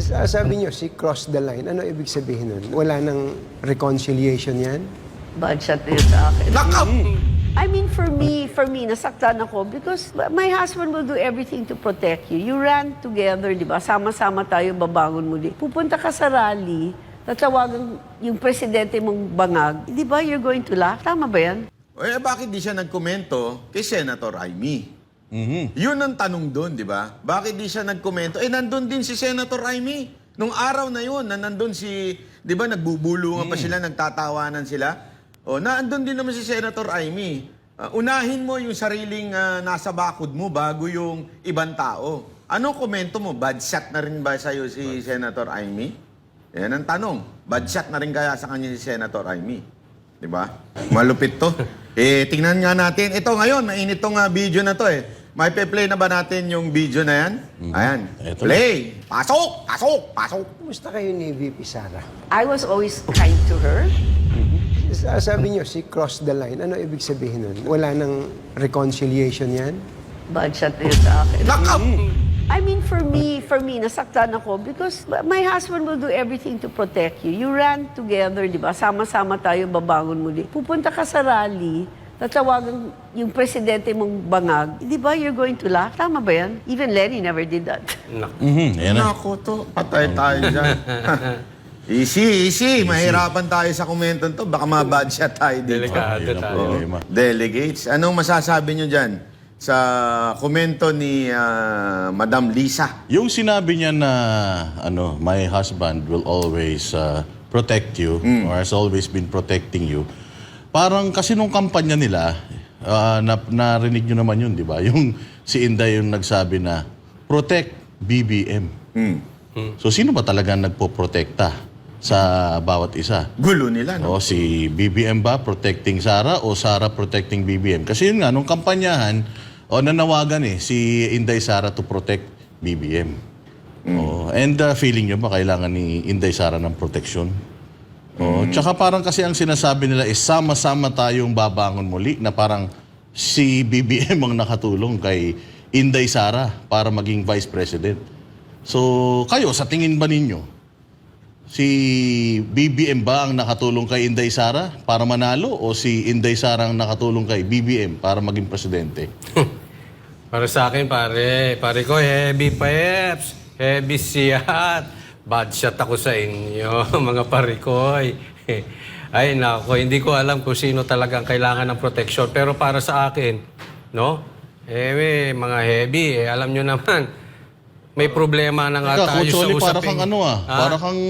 Sabi niyo, si cross the line. Ano ibig sabihin nun? Wala nang reconciliation yan? Bad shot na yun sa akin. Knockout! I mean, for me, nasaktan ako because my husband will do everything to protect you. You ran together, di ba? Sama-sama tayo babangon muli. Pupunta ka sa rally, tatawagan yung presidente mong bangag. Di ba, you're going to laugh? Tama ba yan? Eh, bakit di siya nagkomento kay Senator Amy? Yun ang tanong doon, di ba? Bakit di siya nagkomento? Eh, nandun din si Senator Amy. Nung araw na yun, nandun si, di ba, nagbubulungan pa sila, nagtatawanan sila. O, nandun din naman si Senator Amy. Unahin mo yung sariling nasa bakod mo bago yung ibang tao. Anong komento mo? Bad shot na rin ba sa'yo si Senator Amy? Yan ang tanong. Bad shot na rin kaya sa kanya si Senator Amy? Di ba? Malupit to. Tingnan nga natin. Ito ngayon, mainit tong video na to eh. May play na ba natin yung video na yan? Ayan. Eto. Play! Pasok! Pasok! Pasok! Kumusta kayo ni VP Sara? I was always kind to her. Sabi niyo, si cross the line. Ano ibig sabihin nun? Wala nang reconciliation yan? Bad shot na yun sa akin. Knockout! I mean, for me, nasaktan ako because my husband will do everything to protect you. You ran together, di ba? Sama-sama tayo babangon muli. Pupunta ka sa rally, tatawagan yung presidente mong bangag. Di ba, you're going to laugh? Tama ba yan? Even Lenny never did that. Ayan na. Nako to, patay tayo dyan. Easy. Mahirapan tayo sa komento to. Baka mabad shot tayo dito. Delikado Ayun ang tayo. problema. Delegates, anong masasabi nyo dyan sa komento ni Madam Lisa? Yung sinabi niya na my husband will always protect you or has always been protecting you. Parang kasi nung kampanya nila, narinig nyo naman yun, di ba? Yung si Inday yung nagsabi na protect BBM. So sino ba talaga nagpoprotekta sa bawat isa? Gulo nila, no? O si BBM ba protecting Sara o Sara protecting BBM? Kasi yun nga, nung kampanyahan, nanawagan si Inday Sara to protect BBM. And feeling nyo ba kailangan ni Inday Sara ng protection? Tsaka parang kasi ang sinasabi nila is sama-sama tayong babangon muli na parang si BBM ang nakatulong kay Inday Sara para maging Vice President. So kayo, sa tingin ba ninyo, si BBM ba ang nakatulong kay Inday Sara para manalo o si Inday Sara ang nakatulong kay BBM para maging presidente? Para sa akin, pare ko, heavy peps, heavy siyat. Bad shot ako sa inyo, mga pare ko. Ay, nako, hindi ko alam kung sino talagang kailangan ng protection. Pero para sa akin, no? Mga heavy, alam nyo naman, may problema na nga tayo sa Kutsoli, para usaping. kang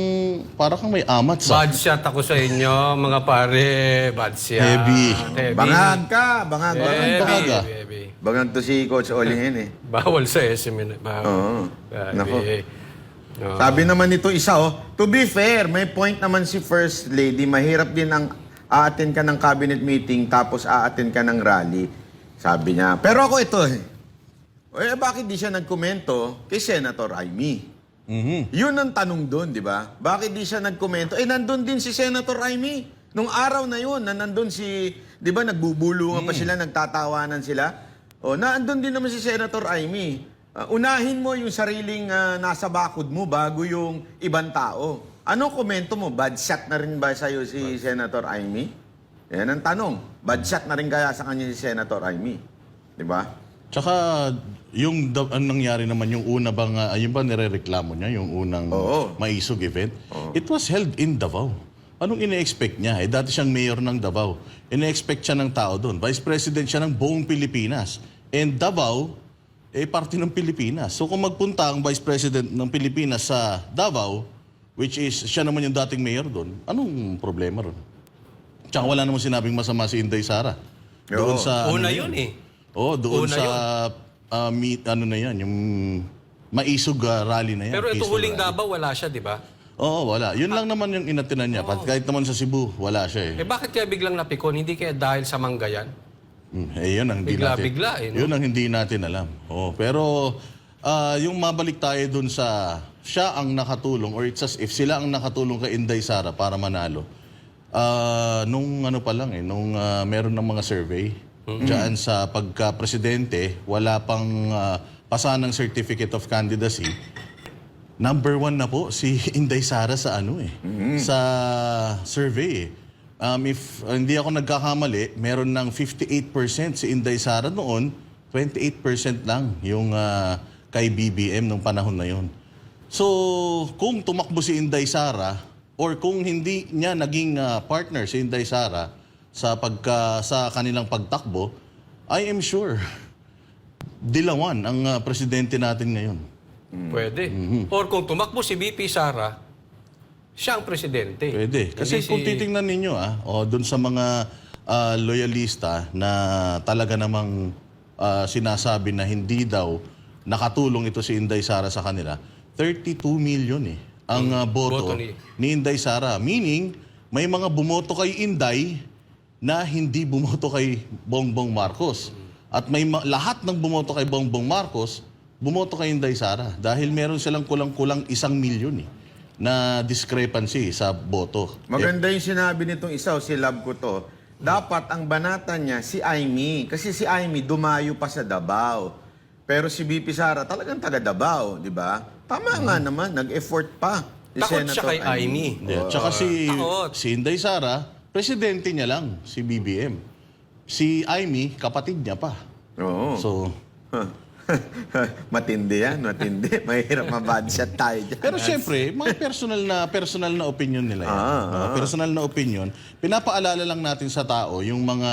para kang may amat sa Bad shot ako sa inyo, mga pare. Bad shot. Heavy. Bangag ka, bangag. Heavy. Bangag to si Coach Olihin eh. Bawal sa SM. Bawal. Oo. Grabe. Nako. Sabi naman nito isa, to be fair, may point naman si First Lady, mahirap din ang aattend ka ng cabinet meeting tapos aattend ka ng rally. Sabi niya. Pero ako ito bakit di siya nagkomento kay Senator Amy? Yun ang tanong doon, di ba? Bakit di siya nagkomento? Nandun din si Senator Amy. Nung araw na yun, nandun si, di ba, nagbubulungan pa sila, nagtatawanan sila. Nandun din naman si Senator Amy. Unahin mo yung sariling nasa bakod mo bago yung ibang tao. Anong komento mo? Bad shot na rin ba sa'yo si Senator Amy? Yan ang tanong. Bad shot na rin kaya sa kanya si Senator Amy? Di ba? Tsaka yung ang nangyari naman yung una bang ayun ba nirereklamo niya yung unang Maisog event? It was held in Davao. Anong ine-expect niya? Dati siyang mayor ng Davao. Ine-expect siya ng tao doon. Vice President siya ng buong Pilipinas. And Davao parte ng Pilipinas. So kung magpunta ang Vice President ng Pilipinas sa Davao, which is siya naman yung dating mayor doon, anong problema ron? Tsaka wala namang sinabing masama si Inday Sara. Doon sa Una yun eh. Doon Una sa yung Maisog rally na yan. Pero ito peaceful huling rally. Davao, wala siya, di ba? Oo, wala. Yun lang naman yung inatinan niya. Kahit naman sa Cebu, wala siya Bakit kaya biglang napikon? Hindi kaya dahil sa manggayan? yun ang hindi natin. Bigla, no? Yun ang hindi natin alam. Pero yung mabalik tayo dun sa siya ang nakatulong or it's as if sila ang nakatulong kay Inday Sara para manalo. Nung pa lang nung meron ng mga survey diyan sa pagka-presidente, wala pang pasanang certificate of candidacy. Number 1 na po si Inday Sara sa sa survey. If hindi ako nagkakamali, meron ng 58% si Inday Sara noon, 28% lang yung kay BBM nung panahon na yon. So, kung tumakbo si Inday Sara or kung hindi niya naging partner si Inday Sara sa kanilang pagtakbo, I am sure dilawan ang presidente natin ngayon. Pwede. Or kung tumakbo si VP Sara, siya ang presidente. Pwede. Kasi Hindi kung titingnan ninyo, doon sa mga loyalista na talaga namang sinasabi na hindi daw nakatulong ito si Inday Sara sa kanila, 32 million ang boto Boto ni Inday Sara. Meaning, may mga bumoto kay Inday na hindi bumoto kay Bongbong Marcos. At may lahat ng bumoto kay Bongbong Marcos, bumoto kay Inday Sara. Dahil meron silang kulang-kulang 1 milyon na discrepancy sa boto. Maganda yung sinabi nitong isa, si Love ko to. Dapat ang banatan niya si Aimee. Kasi si Aimee dumayo pa sa Davao. Pero si BP Sara talagang taga Davao, di ba? Tama nga naman, nag-effort pa. Si Takot siya Senator kay Aimee. Tsaka Takot. si Inday Sara, presidente niya lang, si BBM. Si Aimee, kapatid niya pa. Oo. So, Matindi yan, matindi. Mahirap mabadshot tayo dyan. pero siyempre, mga personal na opinion nila yan. Personal na opinion. Pinapaalala lang natin sa tao yung mga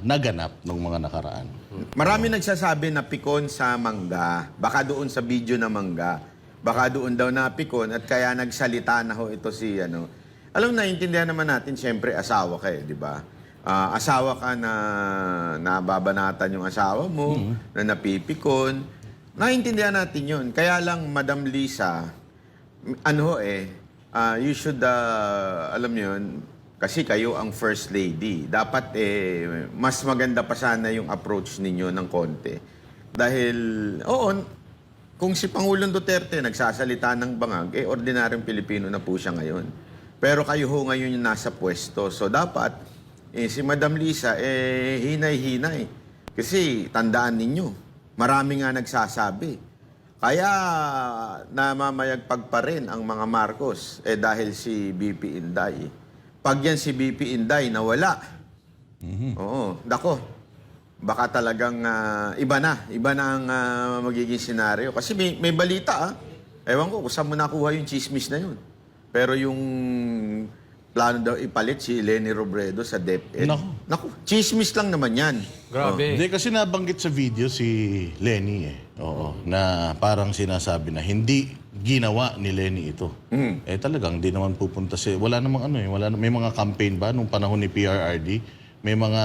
naganap ng mga nakaraan. Marami nagsasabi na pikon sa mangga. Baka doon sa video na mangga. Baka doon daw na pikon at kaya nagsalita na ho ito si ano. Alam, naiintindihan naman natin, siyempre asawa ka di ba? Asawa ka na nababanatan yung asawa mo, na napipikon. Naiintindihan natin yun. Kaya lang, Madam Lisa, you should, alam yun, kasi kayo ang First Lady. Dapat mas maganda pa sana yung approach ninyo ng konti. Dahil, kung si Pangulong Duterte nagsasalita ng bangag, ordinaryong Pilipino na po siya ngayon. Pero kayo ho ngayon yung nasa pwesto. So dapat, si Madam Lisa, hinay-hinay. Kasi tandaan ninyo, marami nga nagsasabi. Kaya namamayagpag pa rin ang mga Marcos dahil si BP Inday. Pag yan si BP Inday nawala, baka talagang iba na ang magiging senaryo. Kasi may balita ewan ko kung saan mo nakuha yung chismis na yun. Pero yung plano daw ipalit si Leni Robredo sa DepEd. Naku, chismis lang naman yan. Grabe. Hindi, kasi nabanggit sa video si Leni na parang sinasabi na hindi ginawa ni Leni ito. Talagang hindi naman pupunta wala namang may mga campaign ba nung panahon ni PRRD? May mga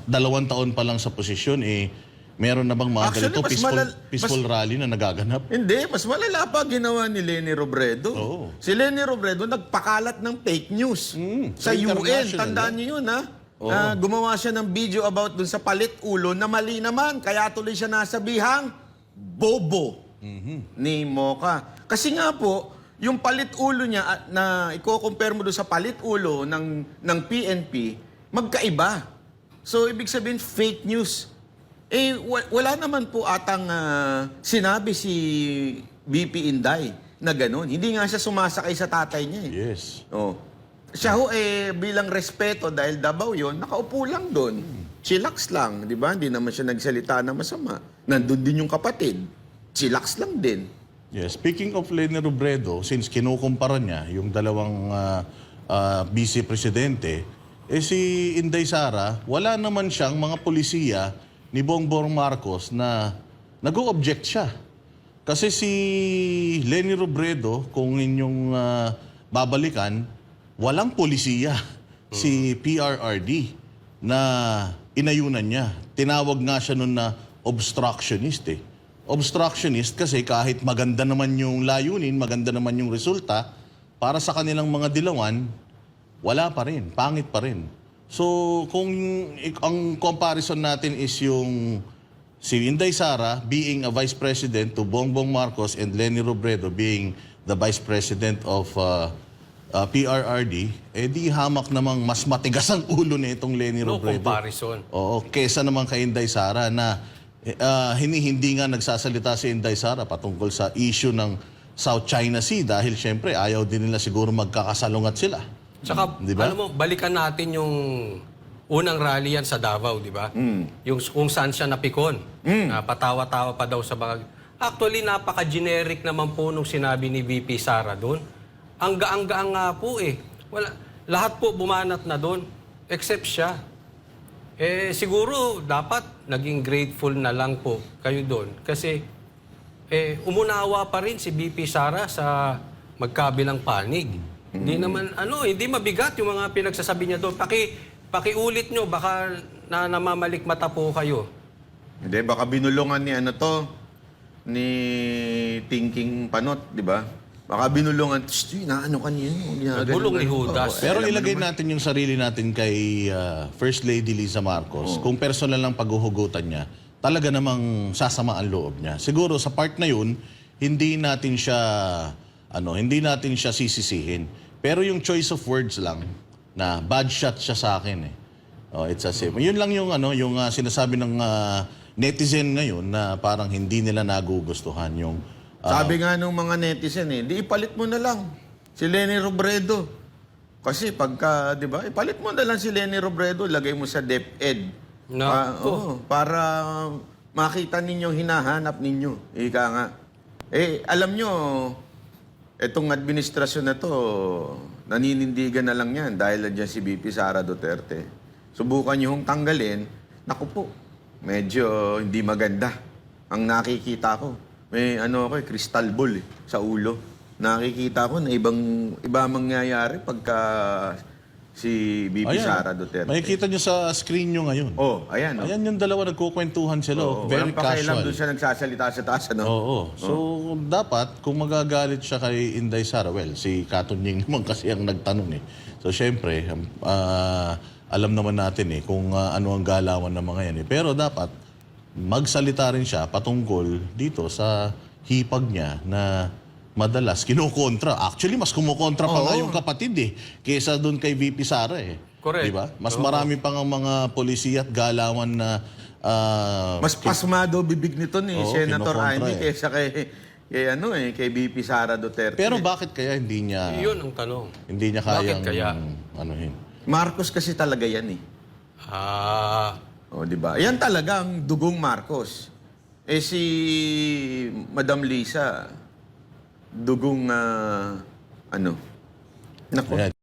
2 taon pa lang sa posisyon meron na bang mga ganito peaceful rally na nagaganap? Hindi, mas malala pa ginawa ni Leni Robredo. Si Leni Robredo nagpakalat ng fake news sa UN. Tandaan niyo yun, gumawa siya ng video about dun sa palit ulo na mali naman. Kaya tuloy siya nasabihang bobo ni Mocha. Kasi nga po, yung palit ulo niya na i-compare mo dun sa palit ulo ng PNP, magkaiba. So, ibig sabihin, fake news. Wala naman po atang sinabi si BP Inday na gano'n. Hindi nga siya sumasakay sa tatay niya. Yes. Siya ho bilang respeto dahil Davao yon, nakaupo lang doon. Chillax lang, di ba? Hindi naman siya nagsalita na masama. Nandun din yung kapatid. Chillax lang din. Yes. Speaking of Leni Robredo, since kinukumpara niya yung dalawang vice-presidente, si Inday Sara, wala naman siyang mga polisiya ni Bongbong Marcos na nag-o-object siya. Kasi si Leni Robredo, kung inyong babalikan, walang polisiya si PRRD na inayunan niya. Tinawag nga siya nun na obstructionist Obstructionist kasi kahit maganda naman yung layunin, maganda naman yung resulta, para sa kanilang mga dilawan, wala pa rin, pangit pa rin. So, kung ang comparison natin is yung si Inday Sara being a vice president to Bongbong Marcos and Leni Robredo being the vice president of PRRD, di hamak namang mas matigas ang ulo na itong Leni Robredo. No comparison. Kesa naman kay Inday Sara na hindi nga nagsasalita si Inday Sara patungkol sa issue ng South China Sea dahil syempre ayaw din nila siguro magkakasalungat sila. Tsaka, Di ba? alam mo, balikan natin yung unang rally yan sa Davao, di ba? Yung kung saan siya napikon. Na patawa-tawa pa daw sa bag. Actually, napaka-generic naman po nung sinabi ni VP Sara doon. Ang gaang-gaang nga po eh. Lahat po bumanat na doon, except siya. Siguro dapat naging grateful na lang po kayo doon. Kasi umunawa pa rin si VP Sara sa magkabilang panig. Hindi naman, hindi mabigat yung mga pinagsasabi niya doon. Pakiulit nyo, baka namamalik mata po kayo. Hindi, baka binulungan ni ni Thinking Panot, di ba? Baka binulungan, naano ka niya. Bulong ni Judas. Pero ilagay natin yung sarili natin kay First Lady Liza Marcos. Kung personal lang paghuhugutan niya, talaga namang sasama ang loob niya. Siguro sa part na yun, hindi natin siya sisisihin. Pero yung choice of words lang, na bad shot siya sa akin eh. It's as if. Yun lang yung yung sinasabi ng netizen ngayon na parang hindi nila nagugustuhan yung Sabi nga nung mga netizen di ipalit mo na lang si Leni Robredo. Kasi pagka, di ba, ipalit mo na lang si Leni Robredo, lagay mo sa DepEd. Para makita ninyo, hinahanap ninyo. Ika nga. Alam nyo, itong administrasyon na to, naninindigan na lang yan dahil nandiyan si VP Sara Duterte. Subukan nyo hong tanggalin, naku po, medyo hindi maganda. Ang nakikita ko, may crystal ball sa ulo. Nakikita ko na iba mangyayari pagka si VP Sara Duterte. Makikita nyo sa screen nyo ngayon. Ayan. Ayan yung dalawa nagkukwentuhan sila. Very Walang pakialam casual. doon siya nagsasalita sa taas, So, dapat, kung magagalit siya kay Inday Sara, si Katunying naman kasi ang nagtanong eh. So, syempre, alam naman natin kung ano ang galawan ng mga yan Pero dapat, magsalita rin siya patungkol dito sa hipag niya na madalas kinukontra. Actually, mas kumukontra pa nga yung kapatid kaysa doon kay VP Sara Correct. Diba? Mas marami pang ang mga polisiya at galawan na mas pasmado bibig nito ni Senator kinukontra Amy kaysa kay VP Sara Duterte. Pero bakit kaya hindi niya Yun ang tanong. hindi niya Bakit kayang kaya? anuhin? Marcos kasi talaga yan di ba? Yan talaga ang dugong Marcos. Si Madam Lisa, dugong, Naku. Ayan.